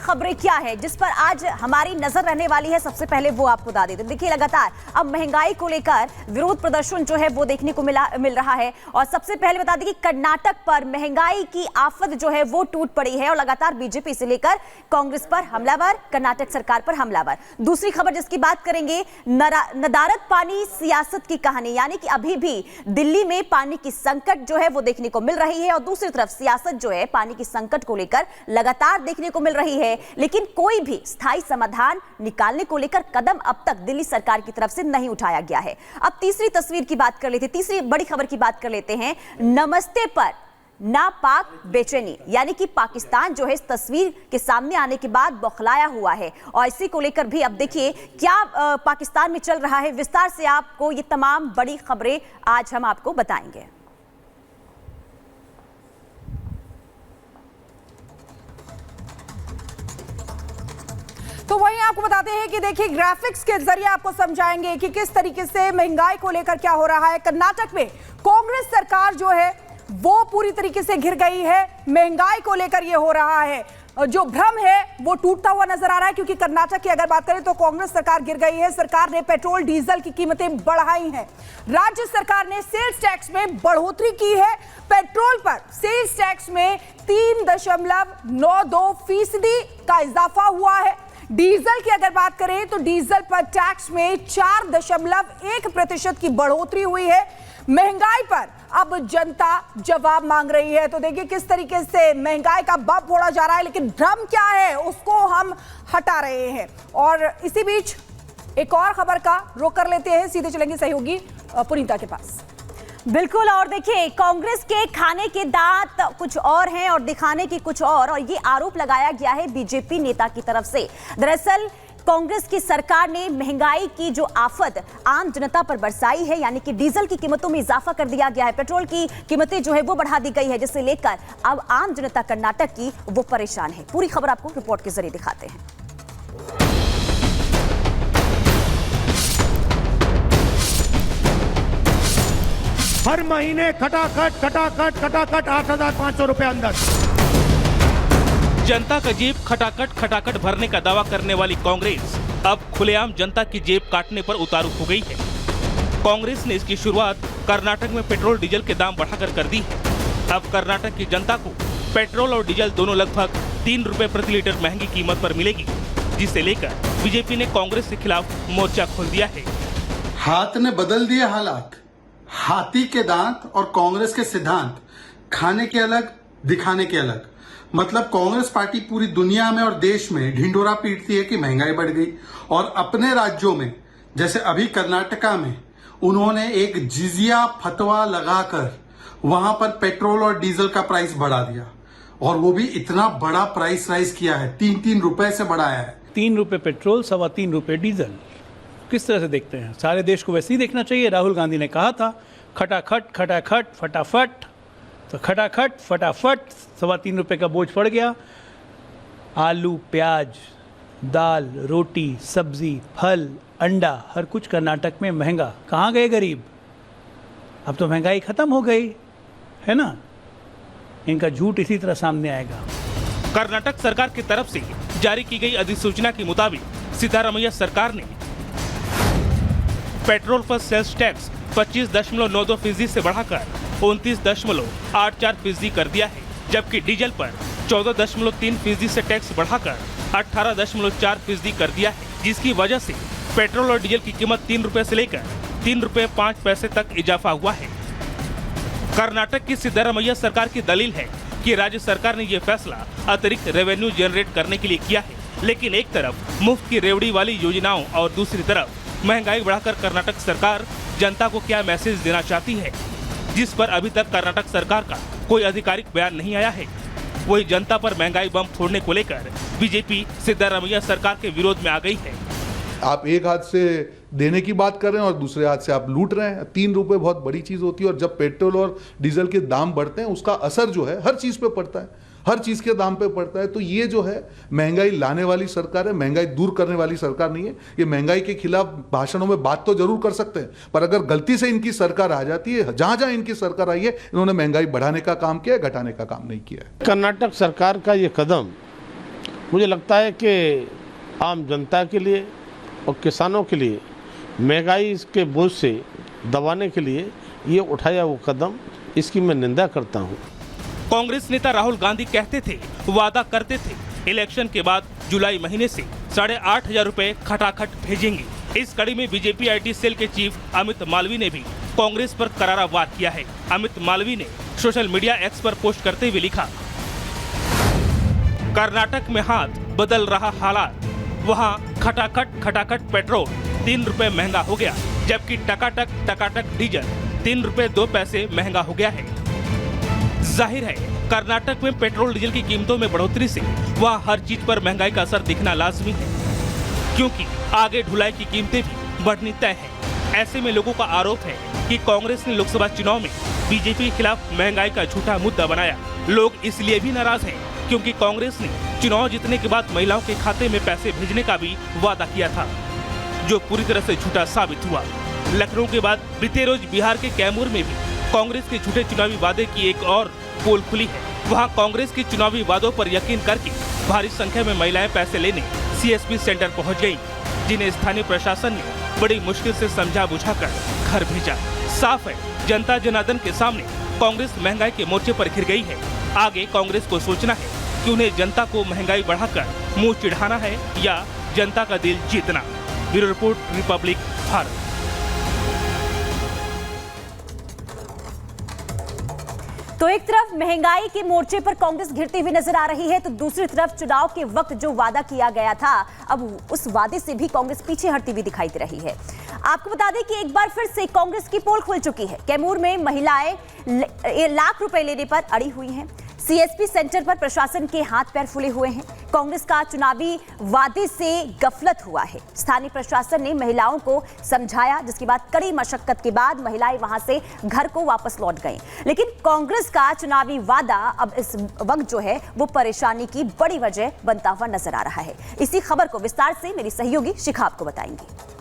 खबरें क्या है जिस पर आज हमारी नजर रहने वाली है, सबसे पहले वो आपको बता देते हैं। देखिए, लगातार अब महंगाई को लेकर विरोध प्रदर्शन जो है वो देखने को मिल रहा है। और सबसे पहले बता दें कि कर्नाटक पर महंगाई की आफत जो है वो टूट पड़ी है और लगातार बीजेपी से लेकर कांग्रेस पर हमलावर, कर्नाटक सरकार पर हमलावर। दूसरी खबर जिसकी बात करेंगे, नदारद पानी सियासत की कहानी, यानी कि अभी भी दिल्ली में पानी की संकट जो है वो देखने को मिल रही है और दूसरी तरफ सियासत जो है पानी की संकट को लेकर लगातार देखने को मिल रही है, लेकिन कोई भी स्थायी समाधान निकालने को लेकर कदम अब तक दिल्ली सरकार की तरफ से नहीं उठाया गया है। अब तीसरी तस्वीर की बात कर लेते हैं, तीसरी बड़ी खबर की बात कर लेते हैं। नमस्ते पर नापाक बेचैनी, यानी कि पाकिस्तान जो है इस तस्वीर के सामने आने के बाद बौखलाया हुआ है और इसी को लेकर भी अब देखिए क्या पाकिस्तान में चल रहा है। विस्तार से आपको ये तमाम बड़ी खबरें आज हम आपको बताएंगे। तो वहीं आपको बताते हैं कि देखिए ग्राफिक्स के जरिए आपको समझाएंगे कि किस तरीके से महंगाई को लेकर क्या हो रहा है। कर्नाटक में कांग्रेस सरकार जो है वो पूरी तरीके से घिर गई है। महंगाई को लेकर ये हो रहा है, जो भ्रम है वो टूटता हुआ नजर आ रहा है, क्योंकि कर्नाटक की अगर बात करें तो कांग्रेस सरकार गिर गई है। सरकार ने पेट्रोल डीजल की कीमतें बढ़ाई हैं। राज्य सरकार ने सेल्स टैक्स में बढ़ोतरी की है। पेट्रोल पर सेल्स टैक्स में 3.92% का इजाफा हुआ है। डीजल की अगर बात करें तो डीजल पर टैक्स में 4.1% की बढ़ोतरी हुई है। महंगाई पर अब जनता जवाब मांग रही है। तो देखिए किस तरीके से महंगाई का बम फोड़ा जा रहा है, लेकिन भ्रम क्या है उसको हम हटा रहे हैं। और इसी बीच एक और खबर का रुख कर लेते हैं, सीधे चलेंगे सहयोगी पुनीता के पास। बिल्कुल, और देखिए कांग्रेस के खाने के दांत कुछ और हैं और दिखाने की कुछ और ये आरोप लगाया गया है बीजेपी नेता की तरफ से। दरअसल कांग्रेस की सरकार ने महंगाई की जो आफत आम जनता पर बरसाई है, यानी कि डीजल की कीमतों में इजाफा कर दिया गया है, पेट्रोल की कीमतें जो है वो बढ़ा दी गई है, जिसे लेकर अब आम जनता कर्नाटक की वो परेशान है। पूरी खबर आपको रिपोर्ट के जरिए दिखाते हैं। हर महीने खटाखट 8,500 रुपए अंदर। जनता का जेब खटाखट भरने का दावा करने वाली कांग्रेस अब खुलेआम जनता की जेब काटने पर उतारू हो गई है। कांग्रेस ने इसकी शुरुआत कर्नाटक में पेट्रोल डीजल के दाम बढ़ाकर कर दी है। अब कर्नाटक की जनता को पेट्रोल और डीजल दोनों लगभग 3 रुपए प्रति लीटर महंगी कीमत पर मिलेगी, जिसे लेकर बीजेपी ने कांग्रेस के खिलाफ मोर्चा खोल दिया है। हाथ ने बदल दिए हालात, हाथी के दांत और कांग्रेस के सिद्धांत, खाने के अलग दिखाने के अलग। मतलब कांग्रेस पार्टी पूरी दुनिया में और देश में ढिंढोरा पीटती है कि महंगाई बढ़ गई, और अपने राज्यों में जैसे अभी कर्नाटका में उन्होंने एक जिजिया फतवा लगाकर वहां पर पेट्रोल और डीजल का प्राइस बढ़ा दिया, और वो भी इतना बड़ा प्राइस राइज किया है, 3-3 रुपए से बढ़ाया है। 3 रुपए पेट्रोल, 3.25 रुपए डीजल। किस तरह से देखते हैं? सारे देश को वैसे ही देखना चाहिए। राहुल गांधी ने कहा था खटाखट फटाफट, तो खटाखट फटाफट 3.25 रुपए का बोझ पड़ गया। आलू, प्याज, दाल, रोटी, सब्जी, फल, अंडा, हर कुछ कर्नाटक में महंगा। कहाँ गए गरीब? अब तो महंगाई खत्म हो गई है ना। इनका झूठ इसी तरह सामने आएगा। कर्नाटक सरकार की तरफ से जारी की गई अधिसूचना के मुताबिक सिद्धारमैया सरकार ने पेट्रोल पर सेल्स टैक्स 25.92% से बढ़ाकर 29.84% कर दिया है, जबकि डीजल पर 14.3% से टैक्स बढ़ाकर 18.4% कर दिया है, जिसकी वजह से पेट्रोल और डीजल की कीमत 3 रुपए से लेकर 3 रुपए 5 पैसे तक इजाफा हुआ है। कर्नाटक की सिद्धारमैया सरकार की दलील है कि राज्य सरकार ने यह फैसला अतिरिक्त रेवेन्यू जनरेट करने के लिए किया है, लेकिन एक तरफ मुफ्त की रेवड़ी वाली योजनाओं और दूसरी तरफ महंगाई बढ़ाकर कर्नाटक सरकार जनता को क्या मैसेज देना चाहती है, जिस पर अभी तक कर्नाटक सरकार का कोई आधिकारिक बयान नहीं आया है। वही जनता पर महंगाई बम फोड़ने को लेकर बीजेपी सिद्धारमैया सरकार के विरोध में आ गई है। आप एक हाथ से देने की बात कर रहे हैं और दूसरे हाथ से आप लूट रहे हैं। 3 रुपए बहुत बड़ी चीज होती है, और जब पेट्रोल और डीजल के दाम बढ़ते हैं उसका असर जो है हर चीज पे पड़ता है, हर चीज के दाम पे पड़ता है। तो ये जो है महंगाई लाने वाली सरकार है, महंगाई दूर करने वाली सरकार नहीं है। ये महंगाई के खिलाफ भाषणों में बात तो जरूर कर सकते हैं, पर अगर गलती से इनकी सरकार आ जाती है, जहां जहां इनकी सरकार आई है, इन्होंने महंगाई बढ़ाने का काम किया है, घटाने का काम नहीं किया है। कर्नाटक सरकार का ये कदम मुझे लगता है कि आम जनता के लिए और किसानों के लिए महंगाई के बोझ से दबाने के लिए ये उठाया वो कदम, इसकी मैं निंदा करता हूँ। कांग्रेस नेता राहुल गांधी कहते थे, वादा करते थे, इलेक्शन के बाद जुलाई महीने से 8,500 रुपए खटाखट भेजेंगे। इस कड़ी में बीजेपी IT सेल के चीफ अमित मालवीय ने भी कांग्रेस पर करारा वार किया है। अमित मालवीय ने सोशल मीडिया X पर पोस्ट करते हुए लिखा, कर्नाटक में हाथ बदल रहा हालात, वहां खटाखट पेट्रोल 3 रुपए महंगा हो गया, जबकि टकाटक डीजल 3 रुपए 2 पैसे महंगा हो गया है। जाहिर है कर्नाटक में पेट्रोल डीजल की कीमतों में बढ़ोतरी से वहां हर चीज पर महंगाई का असर दिखना लाजमी है, क्योंकि आगे ढुलाई की कीमतें भी बढ़नी तय है। ऐसे में लोगों का आरोप है कि कांग्रेस ने लोकसभा चुनाव में बीजेपी के खिलाफ महंगाई का झूठा मुद्दा बनाया। लोग इसलिए भी नाराज हैं क्योंकि कांग्रेस ने चुनाव जीतने के बाद महिलाओं के खाते में पैसे भेजने का भी वादा किया था, जो पूरी तरह से झूठा साबित हुआ। लखनऊ के बाद बीते रोज बिहार के कैमूर में भी कांग्रेस के झूठे चुनावी वादे की एक और पोल खुली है। वहां कांग्रेस के चुनावी वादों पर यकीन करके भारी संख्या में महिलाएं पैसे लेने CSP सेंटर पहुंच गयी, जिन्हें स्थानीय प्रशासन ने बड़ी मुश्किल से समझा बुझाकर घर भेजा। साफ है जनता जनार्दन के सामने कांग्रेस महंगाई के मोर्चे पर घिर गई है। आगे कांग्रेस को सोचना है कि उन्हें जनता को महंगाई बढ़ाकर मुंह चिढ़ाना है या जनता का दिल जीतना। Bureau report, Republic Bharat. तो एक तरफ महंगाई के मोर्चे पर कांग्रेस घिरती हुई नजर आ रही है, तो दूसरी तरफ चुनाव के वक्त जो वादा किया गया था, अब उस वादे से भी कांग्रेस पीछे हटती हुई दिखाई दे रही है। आपको बता दें कि एक बार फिर से कांग्रेस की पोल खुल चुकी है। कैमूर में महिलाएं लाख रुपए लेने पर अड़ी हुई हैं। CSP सेंटर पर प्रशासन के हाथ पैर फूले हुए हैं। कांग्रेस का चुनावी वादे से गफलत हुआ है। स्थानीय प्रशासन ने महिलाओं को समझाया, जिसके बाद कड़ी मशक्कत के बाद महिलाएं वहां से घर को वापस लौट गईं। लेकिन कांग्रेस का चुनावी वादा अब इस वक्त जो है वो परेशानी की बड़ी वजह बनता हुआ नजर आ रहा है। इसी खबर को विस्तार से मेरी सहयोगी शिखा आपको बताएंगी।